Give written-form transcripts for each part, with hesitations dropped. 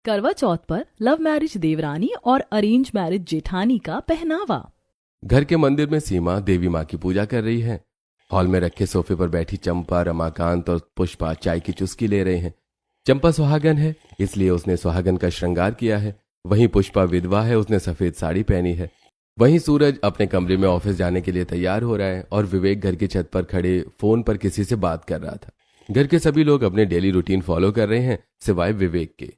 करवा चौथ पर love marriage देवरानी और अरेंज मैरिज जेठानी का पहनावा। घर के मंदिर में सीमा देवी माँ की पूजा कर रही है। हॉल में रखे सोफे पर बैठी चंपा, रमाकांत और पुष्पा चाय की चुस्की ले रहे हैं। चंपा सुहागन है, इसलिए उसने सुहागन का श्रृंगार किया है। वहीं पुष्पा विधवा है, उसने सफेद साड़ी पहनी है। वहीं सूरज अपने कमरे में ऑफिस जाने के लिए तैयार हो रहा है और विवेक घर की छत पर खड़े फोन पर किसी से बात कर रहा था। घर के सभी लोग अपने डेली रूटीन फॉलो कर रहे हैं सिवाय विवेक के।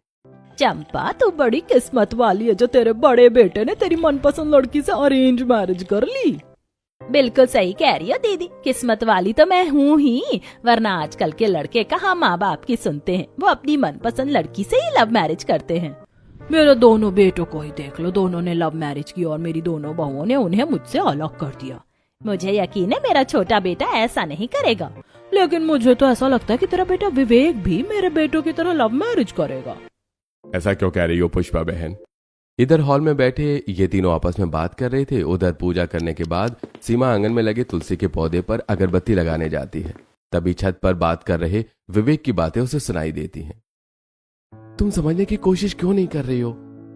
चंपा, तू बड़ी किस्मत वाली है जो तेरे बड़े बेटे ने तेरी मनपसंद लड़की से अरेंज मैरिज कर ली। बिल्कुल सही कह रही हो दीदी, किस्मत वाली तो मैं हूँ ही, वरना आजकल के लड़के कहाँ माँ बाप की सुनते हैं, वो अपनी मनपसंद लड़की से ही लव मैरिज करते हैं। मेरे दोनों बेटों को ही देख लो, दोनों ने लव मैरिज की और मेरी दोनों बहुओं ने उन्हें मुझसे अलग कर दिया। मुझे यकीन है मेरा छोटा बेटा ऐसा नहीं करेगा, लेकिन मुझे तो ऐसा लगता है कि तेरा बेटा विवेक भी मेरे बेटों की तरह लव मैरिज करेगा। ऐसा क्यों कह रही हो पुष्पा बहन? इधर हॉल में बैठे ये तीनों आपस में बात कर रहे थे। उधर पूजा करने के बाद सीमा आंगन में लगे तुलसी के पौधे पर अगरबत्ती लगाने जाती है। तभी छत पर बात कर रहे विवेक की बातें उसे सुनाई देती हैं। तुम समझने की कोशिश क्यों नहीं कर रही हो?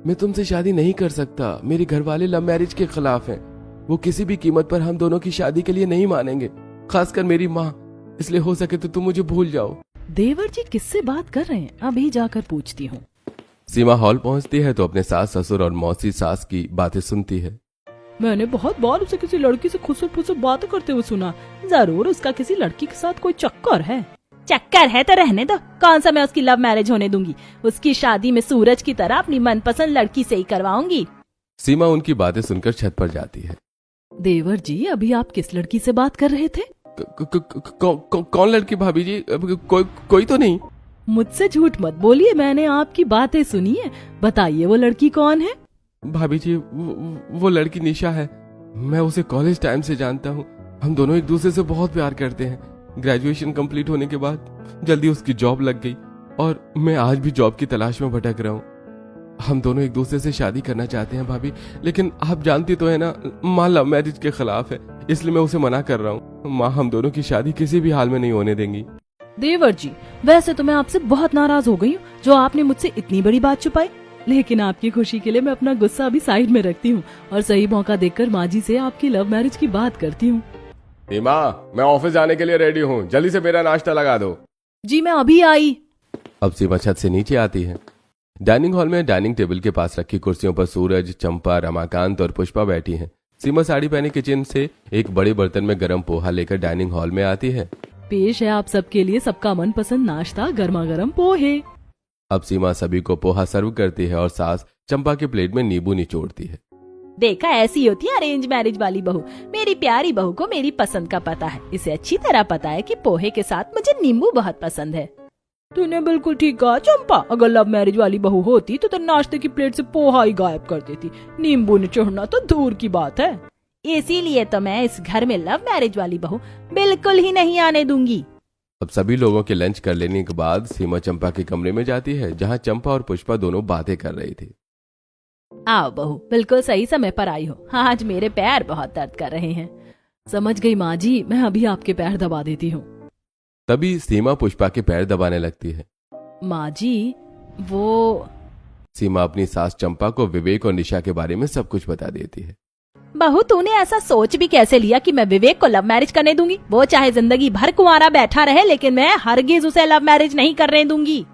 मैं तुमसे शादी नहीं कर सकता। मेरे घर वाले लव मैरिज के खिलाफ हैं। वो किसी भी कीमत पर हम दोनों की शादी के लिए नहीं मानेंगे, खासकर मेरी माँ। इसलिए हो सके तो तुम मुझे भूल जाओ। देवर जी किससे बात कर रहे हैं? अभी जाकर पूछती हूँ। सीमा हॉल पहुंचती है तो अपने सास ससुर और मौसी सास की बातें सुनती है। मैंने बहुत बार उसे किसी लड़की से खुसर फुसर बात करते हुए सुना। जरूर उसका किसी लड़की के साथ कोई चक्कर है। चक्कर है तो रहने दो, कौन सा मैं उसकी लव मैरिज होने दूंगी। उसकी शादी में सूरज की तरह अपनी मनपसंद लड़की से ही करवाऊंगी। सीमा उनकी बातें सुनकर छत पर जाती है। देवर जी, अभी आप किस लड़की से बात कर रहे थे? कौन लड़की भाभी जी? कोई तो नहीं। मुझसे झूठ मत बोलिए, मैंने आपकी बातें सुनी है। बताइए वो लड़की कौन है? भाभी जी, वो लड़की निशा है। मैं उसे कॉलेज टाइम से जानता हूँ। हम दोनों एक दूसरे से बहुत प्यार करते हैं। ग्रेजुएशन कंप्लीट होने के बाद जल्दी उसकी जॉब लग गई और मैं आज भी जॉब की तलाश में भटक रहा हूँ। हम दोनों एक दूसरे से शादी करना चाहते हैं भाभी, लेकिन आप जानती तो है ना, माँ लव मैरिज के खिलाफ है। इसलिए मैं उसे मना कर रहा हूँ। माँ हम दोनों की शादी किसी भी हाल में नहीं होने देंगी। देवर जी, वैसे तो मैं आपसे बहुत नाराज हो गई हूँ जो आपने मुझसे इतनी बड़ी बात छुपाई, लेकिन आपकी खुशी के लिए मैं अपना गुस्सा अभी साइड में रखती हूँ और सही मौका देखकर माँ जी से आपकी लव मैरिज की बात करती हूँ। सीमा, मैं ऑफिस जाने के लिए रेडी हूँ, जल्दी से मेरा नाश्ता लगा दो। जी मैं अभी आई। अब सीमा छत से नीचे आती है। डाइनिंग हॉल में डाइनिंग टेबल के पास रखी कुर्सियों पर सूरज, चंपा, रमाकांत और पुष्पा बैठी हैं। सीमा साड़ी पहने किचन से एक बड़े बर्तन में गर्म पोहा लेकर डाइनिंग हॉल में आती है। पेश है आप सबके लिए सबका मनपसंद नाश्ता, गर्मा गर्म पोहे। अब सीमा सभी को पोहा सर्व करती है और सास चंपा के प्लेट में नींबू निचोड़ती है। देखा, ऐसी होती है अरेंज मैरिज वाली बहू। मेरी प्यारी बहू को मेरी पसंद का पता है। इसे अच्छी तरह पता है कि पोहे के साथ मुझे नींबू बहुत पसंद है। तूने बिल्कुल ठीक कहा चंपा, अगर लव मैरिज वाली बहू होती तो नाश्ते की प्लेट से पोहा ही गायब कर देती। नींबू निचोड़ना तो दूर की बात है। इसीलिए तो मैं इस घर में लव मैरिज वाली बहू बिल्कुल ही नहीं आने दूंगी। अब सभी लोगों के लंच कर लेने के बाद सीमा चंपा के कमरे में जाती है, जहां चंपा और पुष्पा दोनों बातें कर रही थी। आओ बहू, बिल्कुल सही समय पर आई हो। आज मेरे पैर बहुत दर्द कर रहे हैं। समझ गई माँ जी, मैं अभी आपके पैर दबा देती हूँ। तभी सीमा पुष्पा के पैर दबाने लगती है। माँ जी, वो सीमा अपनी सास चंपा को विवेक और निशा के बारे में सब कुछ बता देती है। बहू, तूने ऐसा सोच भी कैसे लिया कि मैं विवेक को लव मैरिज करने दूंगी? वो चाहे जिंदगी भर कुंवारा बैठा रहे, लेकिन मैं हरगिज उसे लव मैरिज नहीं करने दूंगी।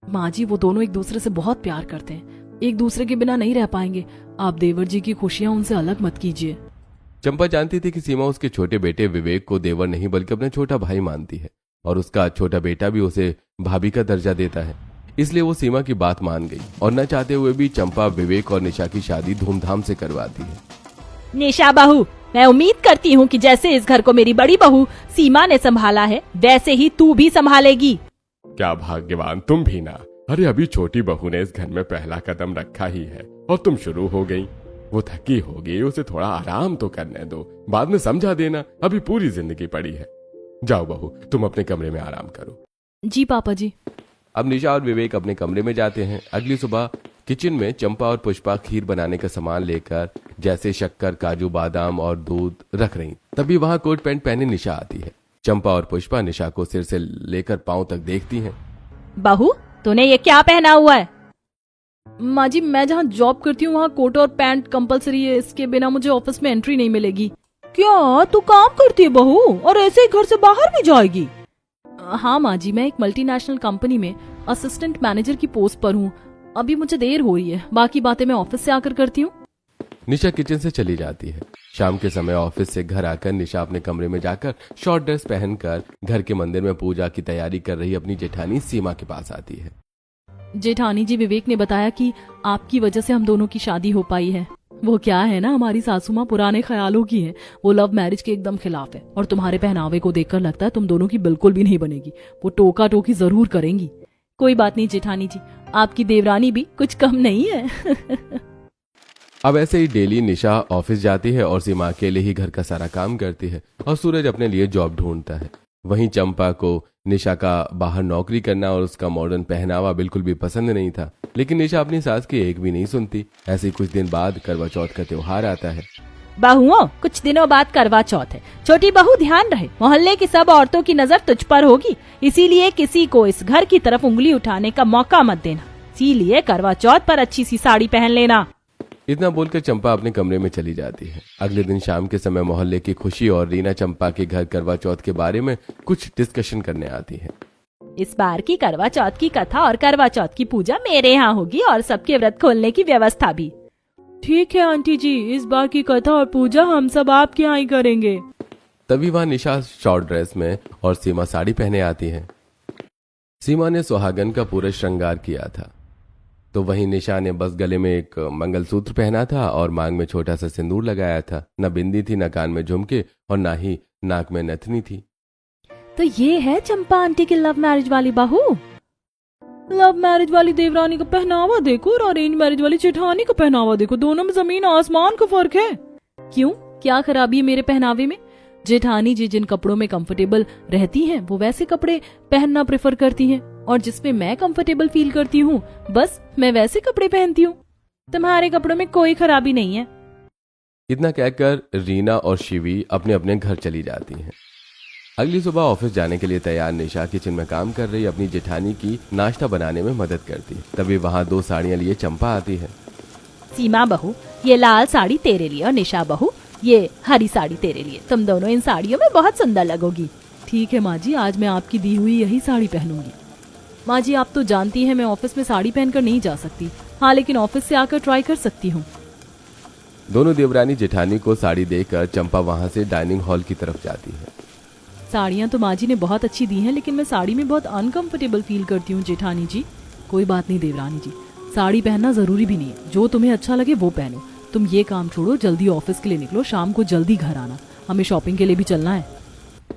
माँ जी, वो दोनों एक दूसरे से बहुत प्यार करते हैं, एक दूसरे के बिना नहीं रह पाएंगे। आप देवर जी की खुशियाँ उनसे अलग मत कीजिए। चंपा जानती थी कि सीमा उसके छोटे बेटे विवेक को देवर नहीं बल्कि अपना छोटा भाई मानती है और उसका छोटा बेटा भी उसे भाभी का दर्जा देता है। इसलिए वो सीमा की बात मान गई और न चाहते हुए भी चंपा विवेक और निशा की शादी धूमधाम से करवाती है। निशा बहू, मैं उम्मीद करती हूँ कि जैसे इस घर को मेरी बड़ी बहू सीमा ने संभाला है, वैसे ही तू भी संभालेगी। क्या भाग्यवान तुम भी ना। अरे अभी छोटी बहू ने इस घर में पहला कदम रखा ही है और तुम शुरू हो गई। वो थकी होगी, उसे थोड़ा आराम तो करने दो, बाद में समझा देना। अभी पूरी जिंदगी पड़ी है। जाओ बहू, तुम अपने कमरे में आराम करो। जी पापा जी। अब निशा और विवेक अपने कमरे में जाते हैं। अगली सुबह किचन में चंपा और पुष्पा खीर बनाने का सामान लेकर, जैसे शक्कर, काजू, बादाम और दूध रख रही। तभी वहां कोट पैंट पहने निशा आती है। चंपा और पुष्पा निशा को सिर से लेकर पांव तक देखती हैं। बहू, तूने ये क्या पहना हुआ है? माँ जी, मैं जहाँ जॉब करती हूँ वहाँ कोट और पैंट कंपलसरी है, इसके बिना मुझे ऑफिस में एंट्री नहीं मिलेगी। क्या तू काम करती है बहू, और ऐसे ही घर से बाहर भी जाएगी? हाँ माँ जी, मैं एक मल्टीनेशनल कंपनी में असिस्टेंट मैनेजर की पोस्ट पर हूँ। अभी मुझे देर हो रही है, बाकी बातें मैं ऑफिस से आकर करती हूँ। निशा किचन से चली जाती है। शाम के समय ऑफिस से घर आकर निशा अपने कमरे में जाकर शॉर्ट ड्रेस पहनकर घर के मंदिर में पूजा की तैयारी कर रही अपनी जेठानी सीमा के पास आती है। जेठानी जी, विवेक ने बताया कि आपकी वजह से हम दोनों की शादी हो पाई है। वो क्या है ना, हमारी सासू माँ पुराने ख्यालों की है, वो लव मैरिज के एकदम खिलाफ है, और तुम्हारे पहनावे को देखकर लगता है तुम दोनों की बिल्कुल भी नहीं बनेगी। वो टोका टोकी जरूर करेंगी। कोई बात नहीं जेठानी जी, आपकी देवरानी भी कुछ कम नहीं है। अब ऐसे ही डेली निशा ऑफिस जाती है और सीमा अकेले ही घर का सारा काम करती है और सूरज अपने लिए जॉब ढूंढता है। वहीं चंपा को निशा का बाहर नौकरी करना और उसका मॉडर्न पहनावा बिल्कुल भी पसंद नहीं था, लेकिन निशा अपनी सास की एक भी नहीं सुनती। ऐसे ही कुछ दिन बाद करवा चौथ का त्योहार आता है। बहुओं, कुछ दिनों बाद करवा चौथ है। छोटी बहू, ध्यान रहे, मोहल्ले की सब औरतों की नजर तुझ पर होगी, इसीलिए किसी को इस घर की तरफ उंगली उठाने का मौका मत देना। इसीलिए करवा चौथ पर अच्छी सी साड़ी पहन लेना। इतना बोलकर चंपा अपने कमरे में चली जाती है। अगले दिन शाम के समय मोहल्ले की खुशी और रीना चंपा के घर करवा चौथ के बारे में कुछ डिस्कशन करने आती है। इस बार की करवा चौथ की कथा और करवा चौथ की पूजा मेरे यहाँ होगी और सबके व्रत खोलने की व्यवस्था भी। ठीक है आंटी जी, इस बार की कथा और पूजा हम सब आपके यहाँ ही करेंगे। तभी वहां निशा शॉर्ट ड्रेस में और सीमा साड़ी पहने आती है। सीमा ने सुहागन का पूरा श्रृंगार किया था, तो वहीं निशा ने बस गले में एक मंगलसूत्र पहना था और मांग में छोटा सा सिंदूर लगाया था। न बिंदी थी, न कान में झुमके और न ही नाक में नथनी थी। तो ये है चंपा आंटी की लव मैरिज वाली बहू। लव मैरिज वाली देवरानी का पहनावा देखो और अरेंज मैरिज वाली जेठानी का पहनावा देखो, दोनों में जमीन आसमान का फर्क है। क्यों, क्या खराबी है मेरे पहनावे में? जेठानी जी जिन कपड़ों में कंफर्टेबल रहती हैं, वो वैसे कपड़े पहनना प्रेफर करती हैं, और जिसमें मैं कंफर्टेबल फील करती हूँ बस मैं वैसे कपड़े पहनती हूँ। तुम्हारे कपड़ों में कोई खराबी नहीं है। इतना कहकर रीना और शिवी अपने अपने घर चली जाती हैं। अगली सुबह ऑफिस जाने के लिए तैयार निशा किचन में काम कर रही अपनी जेठानी की नाश्ता बनाने में मदद करती है। तभी वहाँ 2 साड़ियाँ लिए चंपा आती है। सीमा बहू, ये लाल साड़ी तेरे लिए, और निशा बहू ये हरी साड़ी तेरे लिए। तुम दोनों इन साड़ियों में बहुत सुंदर लगोगी। ठीक है माँ जी, आज मैं आपकी दी हुई यही साड़ी पहनूंगी। माँ जी, आप तो जानती हैं मैं ऑफिस में साड़ी पहनकर नहीं जा सकती। हाँ, लेकिन ऑफिस से आकर ट्राई कर सकती हूँ। दोनों देवरानी जेठानी को साड़ी देकर चंपा वहाँ से डाइनिंग हॉल की तरफ जाती है। साड़ियाँ तो माँ जी ने बहुत अच्छी दी हैं, लेकिन मैं साड़ी में बहुत अनकंफर्टेबल फील करती हूँ जेठानी जी। कोई बात नहीं देवरानी जी, साड़ी पहनना जरूरी भी नहीं है, जो तुम्हें अच्छा लगे वो पहनो। तुम ये काम छोड़ो, जल्दी ऑफिस के लिए निकलो, शाम को जल्दी घर आना, हमें शॉपिंग के लिए भी चलना है।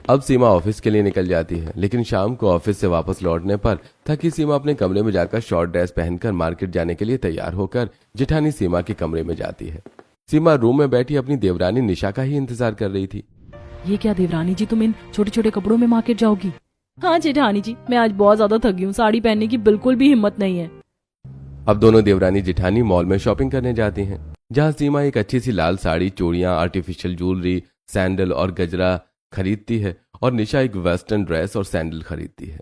अब सीमा ऑफिस के लिए निकल जाती है, लेकिन शाम को ऑफिस से वापस लौटने पर थकी सीमा अपने कमरे में जाकर शॉर्ट ड्रेस पहनकर मार्केट जाने के लिए तैयार होकर जेठानी सीमा के कमरे में जाती है। सीमा रूम में बैठी अपनी देवरानी निशा का ही इंतजार कर रही थी। ये क्या देवरानी जी, तुम इन छोटे छोटे कपड़ों में मार्केट जाओगी? हाँ जेठानी जी, मैं आज बहुत ज्यादा थकी हूँ, साड़ी पहनने की बिल्कुल भी हिम्मत नहीं है। अब दोनों देवरानी जेठानी मॉल में शॉपिंग करने जाती हैं, जहाँ सीमा एक अच्छी सी लाल साड़ी, चूड़ियां, आर्टिफिशियल ज्वेलरी, सैंडल और गजरा खरीदती है और निशा एक वेस्टर्न ड्रेस और सैंडल खरीदती है।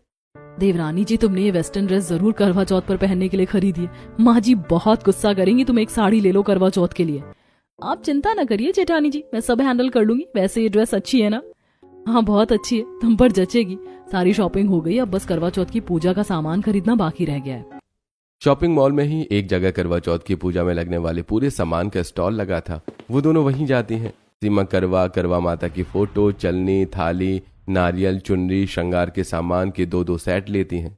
देवरानी जी, तुमने ये वेस्टर्न ड्रेस जरूर करवा चौथ पर पहनने के लिए खरीदी है। माँ जी बहुत गुस्सा करेंगी, तुम एक साड़ी ले लो करवा चौथ के लिए। आप चिंता न करिए जेठानी जी, मैं सब हैंडल कर लूंगी। वैसे ये ड्रेस अच्छी है ना? हाँ बहुत अच्छी है, तुम पर जचेगी। सारी शॉपिंग हो गई, अब बस करवा चौथ की पूजा का सामान खरीदना बाकी रह गया है। शॉपिंग मॉल में ही एक जगह करवा चौथ की पूजा में लगने वाले पूरे सामान का स्टॉल लगा था। वो दोनों वहीं जाती हैं। सीमा करवा माता की फोटो, चलनी, थाली, नारियल, चुनरी, श्रृंगार के सामान के 2-2 सेट लेती हैं।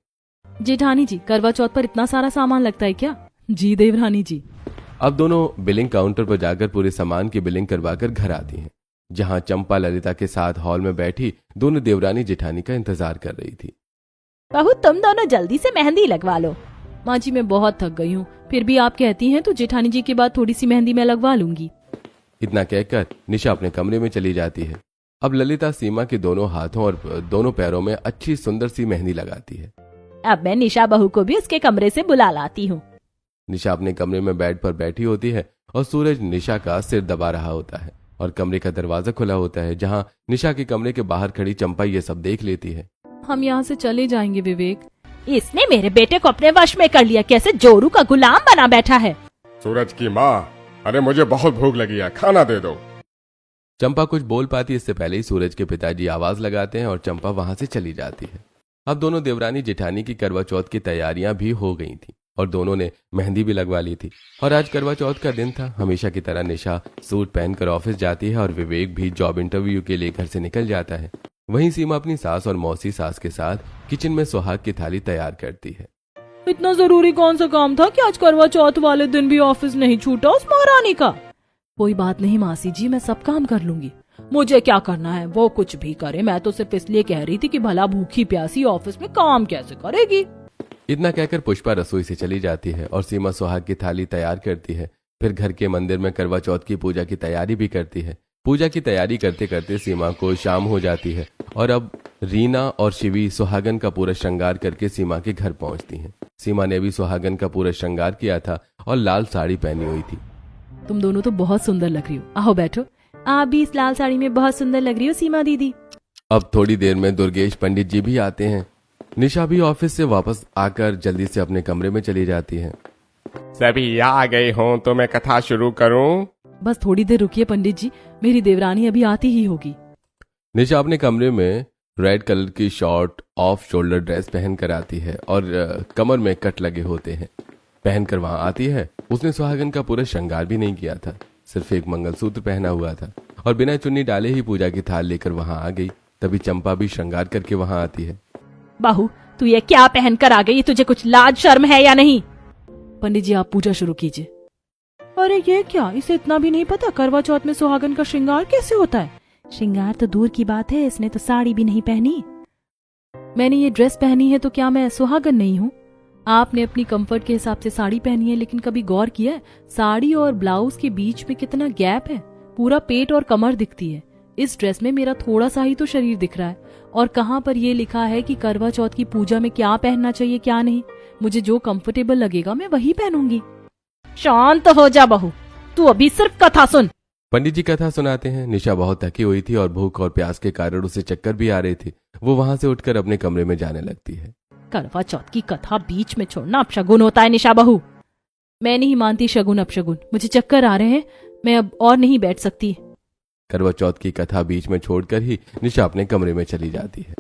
जेठानी जी, करवा चौथ पर इतना सारा सामान लगता है क्या? जी देवरानी जी। अब दोनों बिलिंग काउंटर पर जाकर पूरे सामान की बिलिंग करवाकर घर आती हैं, जहां चंपा ललिता के साथ हॉल में बैठी दोनों देवरानी जेठानी का इंतजार कर रही थी। बहू, तुम दोनों जल्दी से मेहंदी लगवा लो। माँ जी मैं बहुत थक गई हूँ, फिर भी आप कहती हैं तो जेठानी जी के बाद थोड़ी सी मेहंदी मैं लगवा लूंगी। इतना कहकर निशा अपने कमरे में चली जाती है। अब ललिता सीमा के दोनों हाथों और दोनों पैरों में अच्छी सुंदर सी मेहंदी लगाती है। अब मैं निशा बहू को भी उसके कमरे से बुला लाती हूँ। निशा अपने कमरे में बेड पर बैठी होती है और सूरज निशा का सिर दबा रहा होता है और कमरे का दरवाजा खुला होता है, जहां निशा के कमरे के बाहर खड़ी चंपा ये सब देख लेती है। हम यहाँ से चले जाएंगे विवेक, इसने मेरे बेटे को अपने वश में कर लिया, कैसे जोरू का गुलाम बना बैठा है। सूरज की माँ, अरे मुझे बहुत भूख लगी है, खाना दे दो। चंपा कुछ बोल पाती इससे पहले ही सूरज के पिताजी आवाज लगाते हैं और चंपा वहां से चली जाती है। अब दोनों देवरानी जेठानी की करवा चौथ की तैयारियां भी हो गई थी और दोनों ने मेहंदी भी लगवा ली थी। और आज करवा चौथ का दिन था। हमेशा की तरह निशा सूट पहनकर ऑफिस जाती है और विवेक भी जॉब इंटरव्यू के लिए घर से निकल जाता है। वहीं सीमा अपनी सास और मौसी सास के साथ किचन में सुहाग की थाली तैयार करती है। इतना जरूरी कौन सा काम था कि आज करवा चौथ वाले दिन भी ऑफिस नहीं छूटा उस महारानी का। कोई बात नहीं मासी जी, मैं सब काम कर लूंगी। मुझे क्या करना है, वो कुछ भी करे। मैं तो सिर्फ इसलिए कह रही थी कि भला भूखी प्यासी ऑफिस में काम कैसे करेगी। इतना कहकर पुष्पा रसोई से चली जाती है और सीमा सुहाग की थाली तैयार करती है। फिर घर के मंदिर में करवा चौथ की पूजा की तैयारी भी करती है। पूजा की तैयारी करते करते सीमा को शाम हो जाती है और अब रीना और शिवी सुहागन का पूरा श्रृंगार करके सीमा के घर पहुंचती हैं। सीमा ने भी सुहागन का पूरा श्रृंगार किया था और लाल साड़ी पहनी हुई थी। तुम दोनों तो बहुत सुंदर लग रही हो, आओ बैठो। आप भी इस लाल साड़ी में बहुत सुंदर लग रही हो सीमा दीदी। अब थोड़ी देर में दुर्गेश पंडित जी भी आते हैं। निशा भी ऑफिस से वापस आकर जल्दी से अपने कमरे में चली जाती है। सभी आ गए हों तो मैं कथा शुरू करूं? बस थोड़ी देर रुकिए पंडित जी, मेरी देवरानी अभी आती ही होगी। निशा अपने कमरे में रेड कलर की शॉर्ट ऑफ शोल्डर ड्रेस पहन कर आती है और कमर में कट लगे होते हैं पहनकर वहां आती है। उसने सुहागन का पूरा श्रृंगार भी नहीं किया था, सिर्फ एक मंगलसूत्र पहना हुआ था और बिना चुन्नी डाले ही पूजा की थाल लेकर वहां आ गई। तभी चंपा भी श्रृंगार करके वहां आती है। बहू, तू ये क्या पहन कर आ गई? तुझे कुछ लाज शर्म है या नहीं? पंडित जी आप पूजा शुरू कीजिए। अरे ये क्या, इसे इतना भी नहीं पता करवा चौथ में सुहागन का श्रृंगार कैसे होता है? श्रृंगार तो दूर की बात है, इसने तो साड़ी भी नहीं पहनी। मैंने ये ड्रेस पहनी है तो क्या मैं सुहागन नहीं हूँ? आपने अपनी कंफर्ट के हिसाब से साड़ी पहनी है, लेकिन कभी गौर किया है साड़ी और ब्लाउज के बीच में कितना गैप है? पूरा पेट और कमर दिखती है। इस ड्रेस में मेरा थोड़ा सा ही तो शरीर दिख रहा है। और कहाँ पर ये लिखा है कि करवा चौथ की पूजा में क्या पहनना चाहिए क्या नहीं? मुझे जो कंफर्टेबल लगेगा मैं वही पहनूंगी। शांत हो जा बहू, तू अभी सिर्फ कथा सुन। पंडित जी कथा सुनाते हैं। निशा बहुत थकी हुई थी और भूख और प्यास के कारण उसे चक्कर भी आ रही थी। वो वहां से उठकर अपने कमरे में जाने लगती है। करवा चौथ की कथा बीच में छोड़ना अपशगुन होता है निशा बहू। मैं नहीं मानती शगुन अपशगुन, मुझे चक्कर आ रहे हैं, मैं अब और नहीं बैठ सकती। करवा चौथ की कथा बीच में छोड़कर ही निशा अपने कमरे में चली जाती है।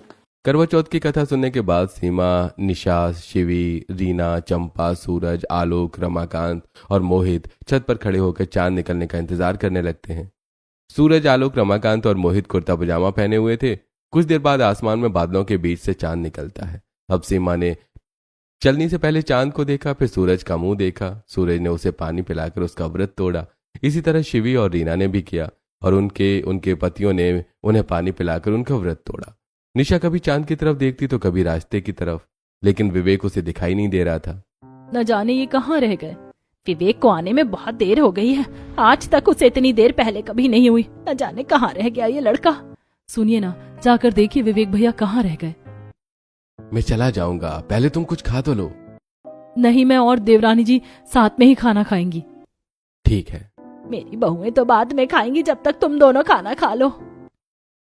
करवा चौथ की कथा सुनने के बाद सीमा, निशा, शिवी, रीना, चंपा, सूरज, आलोक, रमाकांत और मोहित छत पर खड़े होकर चांद निकलने का इंतजार करने लगते हैं। सूरज, आलोक, रमाकांत और मोहित कुर्ता पजामा पहने हुए थे। कुछ देर बाद आसमान में बादलों के बीच से चांद निकलता है। अब सीमा ने चलने से पहले चांद को देखा, फिर सूरज का मुंह देखा। सूरज ने उसे पानी पिलाकर उसका व्रत तोड़ा। इसी तरह शिवी और रीना ने भी किया और उनके पतियों ने उन्हें पानी पिलाकर उनका व्रत तोड़ा। निशा कभी चांद की तरफ देखती तो कभी रास्ते की तरफ, लेकिन विवेक उसे दिखाई नहीं दे रहा था। न जाने ये कहाँ रह गए। विवेक को आने में बहुत देर हो गई है, आज तक उसे इतनी देर पहले कभी नहीं हुई। न जाने कहाँ रह गया ये लड़का। सुनिए ना, जाकर देखिए विवेक भैया कहाँ रह गए। मैं चला जाऊंगा, पहले तुम कुछ खा तो लो। नहीं, मैं और देवरानी जी साथ में ही खाना खाएंगी। ठीक है। मेरी बहुएं तो बाद में खाएंगी, जब तक तुम दोनों खाना खा लो।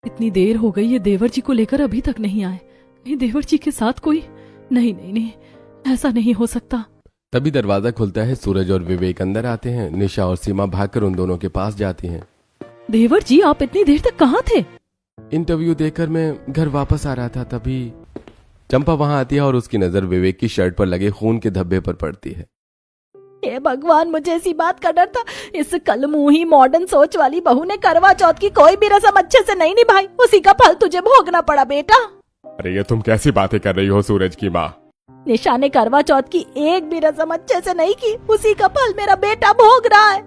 इतनी देर हो गई, ये देवर जी को लेकर अभी तक नहीं आए। कहीं देवर जी के साथ कोई? नहीं नहीं नहीं, ऐसा नहीं हो सकता। तभी दरवाजा खुलता है। सूरज और विवेक अंदर आते हैं। निशा और सीमा भागकर उन दोनों के पास जाती हैं। देवर जी आप इतनी देर तक कहाँ थे? इंटरव्यू देकर मैं घर वापस आ रहा था, तभी चंपा वहां आती है और उसकी नजर विवेक की शर्ट पर लगे खून के धब्बे पर पड़ती है। हे भगवान, मुझे ऐसी बात का डर था। इस कलमुही मॉडर्न सोच वाली बहू ने करवा चौथ की कोई भी रस्म अच्छे से नहीं निभाई, उसी का फल तुझे भोगना पड़ा बेटा। अरे ये तुम कैसी बातें कर रही हो सूरज की माँ? निशा ने करवा चौथ की एक भी रस्म अच्छे से नहीं की, उसी का फल मेरा बेटा भोग रहा है।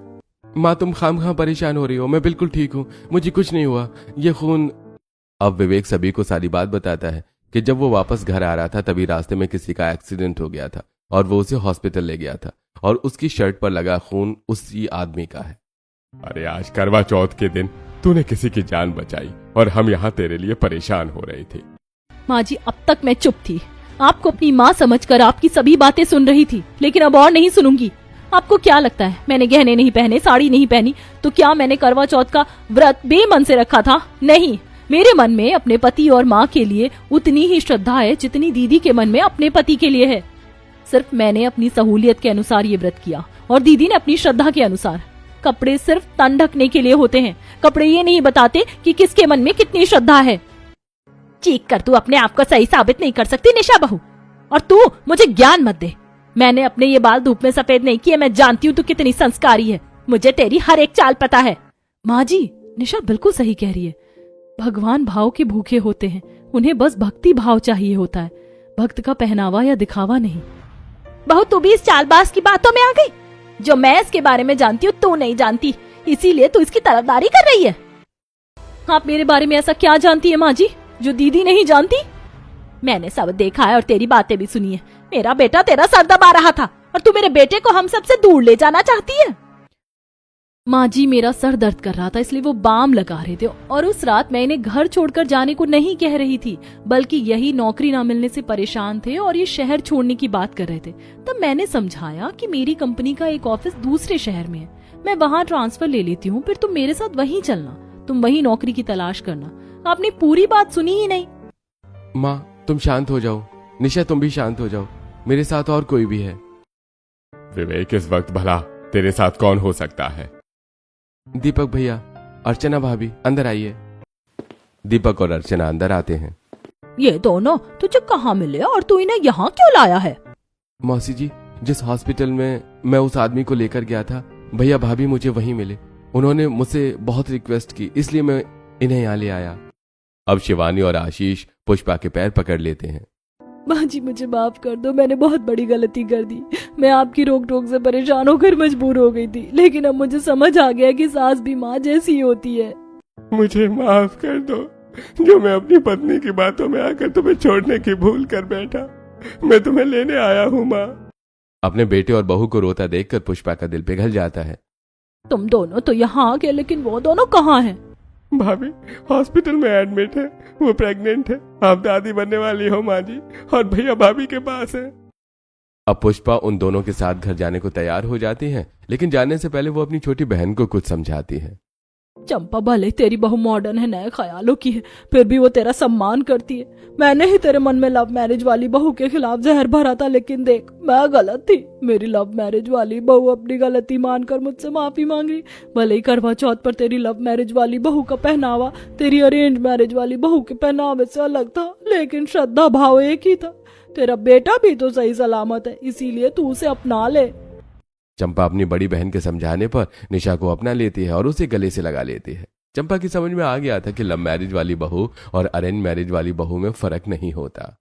माँ तुम खामखा परेशान हो रही हो, मैं बिल्कुल ठीक हूँ, मुझे कुछ नहीं हुआ। ये खून। अब विवेक सभी को सारी बात बताता है कि जब वो वापस घर आ रहा था तभी रास्ते में किसी का एक्सीडेंट हो गया था और वो उसे हॉस्पिटल ले गया था और उसकी शर्ट पर लगा खून उसी आदमी का है। अरे आज करवा चौथ के दिन तूने किसी की जान बचाई और हम यहाँ तेरे लिए परेशान हो रहे थे। माँ जी अब तक मैं चुप थी, आपको अपनी माँ समझकर आपकी सभी बातें सुन रही थी, लेकिन अब और नहीं सुनूंगी। आपको क्या लगता है मैंने गहने नहीं पहने, साड़ी नहीं पहनी, तो क्या मैंने करवा चौथ का व्रत बेमन से रखा था? नहीं, मेरे मन में अपने पति और माँ के लिए उतनी ही श्रद्धा है जितनी दीदी के मन में अपने पति के लिए है। सिर्फ मैंने अपनी सहूलियत के अनुसार ये व्रत किया और दीदी ने अपनी श्रद्धा के अनुसार। कपड़े सिर्फ तन ढकने के लिए होते हैं, कपड़े ये नहीं बताते कि किसके मन में कितनी श्रद्धा है। चीख कर तू अपने आप को सही साबित नहीं कर सकती निशा बहू, और तू मुझे ज्ञान मत दे। मैंने अपने ये बाल धूप में सफेद नहीं किए, मैं जानती हूँ तू कितनी संस्कारी है, मुझे तेरी हर एक चाल पता है। माँ जी, निशा बिल्कुल सही कह रही है। भगवान भाव के भूखे होते हैं, उन्हें बस भक्ति भाव चाहिए होता है, भक्त का पहनावा या दिखावा नहीं। बहू तू भी इस चालबाज की बातों में आ गई। जो मैं इसके बारे में जानती हूँ तू नहीं जानती, इसीलिए तू इसकी तरफदारी कर रही है। आप मेरे बारे में ऐसा क्या जानती है माँ जी जो दीदी नहीं जानती? मैंने सब देखा है और तेरी बातें भी सुनी है। मेरा बेटा तेरा सर दबा रहा था और तू मेरे बेटे को हम सबसे दूर ले जाना चाहती है। माँ जी, मेरा सर दर्द कर रहा था इसलिए वो बाम लगा रहे थे, और उस रात मैं इन्हें घर छोड़कर जाने को नहीं कह रही थी, बल्कि यही नौकरी ना मिलने से परेशान थे और ये शहर छोड़ने की बात कर रहे थे। तब मैंने समझाया कि मेरी कंपनी का एक ऑफिस दूसरे शहर में है, मैं वहाँ ट्रांसफर ले लेती हूँ, फिर तुम मेरे साथ वहीं चलना, तुम वहीं नौकरी की तलाश करना। आपने पूरी बात सुनी ही नहीं। माँ तुम शांत हो जाओ, निशा तुम भी शांत हो जाओ, मेरे साथ और कोई भी है। विवेक, इस वक्त भला तेरे साथ कौन हो सकता है? दीपक भैया, अर्चना भाभी, अंदर आइए। दीपक और अर्चना अंदर आते हैं। ये दोनों तुझे कहाँ मिले और तू इन्हें यहाँ क्यों लाया है? मौसी जी, जिस हॉस्पिटल में मैं उस आदमी को लेकर गया था, भैया भाभी मुझे वहीं मिले। उन्होंने मुझसे बहुत रिक्वेस्ट की, इसलिए मैं इन्हें यहाँ ले आया। अब शिवानी और आशीष पुष्पा के पैर पकड़ लेते हैं। माँ जी मुझे माफ कर दो, मैंने बहुत बड़ी गलती कर दी। मैं आपकी रोक टोक से परेशान होकर मजबूर हो गई थी, लेकिन अब मुझे समझ आ गया कि सास भी माँ जैसी ही होती है। मुझे माफ कर दो, जो मैं अपनी पत्नी की बातों में आकर तुम्हें छोड़ने की भूल कर बैठा। मैं तुम्हें लेने आया हूँ माँ। अपने बेटे और बहू को रोता देखकर पुष्पा का दिल पिघल जाता है। तुम दोनों तो यहाँ आ गए, लेकिन वो दोनों कहाँ हैं? भाभी हॉस्पिटल में एडमिट है, वो प्रेग्नेंट है। आप दादी बनने वाली हो माँ जी, और भैया भाभी के पास है। अब पुष्पा उन दोनों के साथ घर जाने को तैयार हो जाती है, लेकिन जाने से पहले वो अपनी छोटी बहन को कुछ समझाती है। चंपा, भले तेरी बहू मॉडर्न है, नए ख्यालों की है, फिर भी वो तेरा सम्मान करती है। मैंने ही तेरे मन में लव मैरिज वाली बहू के खिलाफ जहर भरा था, लेकिन देख मैं गलत थी। मेरी लव मैरिज वाली बहू अपनी गलती मानकर मुझसे माफी मांग रही। भले ही करवा चौथ पर तेरी लव मैरिज वाली बहू का पहनावा तेरी अरेंज मैरिज वाली बहू के पहनावे से अलग था, लेकिन श्रद्धा भाव एक ही था। तेरा बेटा भी तो सही सलामत है, इसीलिए तू उसे अपना ले। चंपा अपनी बड़ी बहन के समझाने पर निशा को अपना लेती है और उसे गले से लगा लेती है। चंपा की समझ में आ गया था कि लव मैरिज वाली बहू और अरेंज मैरिज वाली बहू में फर्क नहीं होता।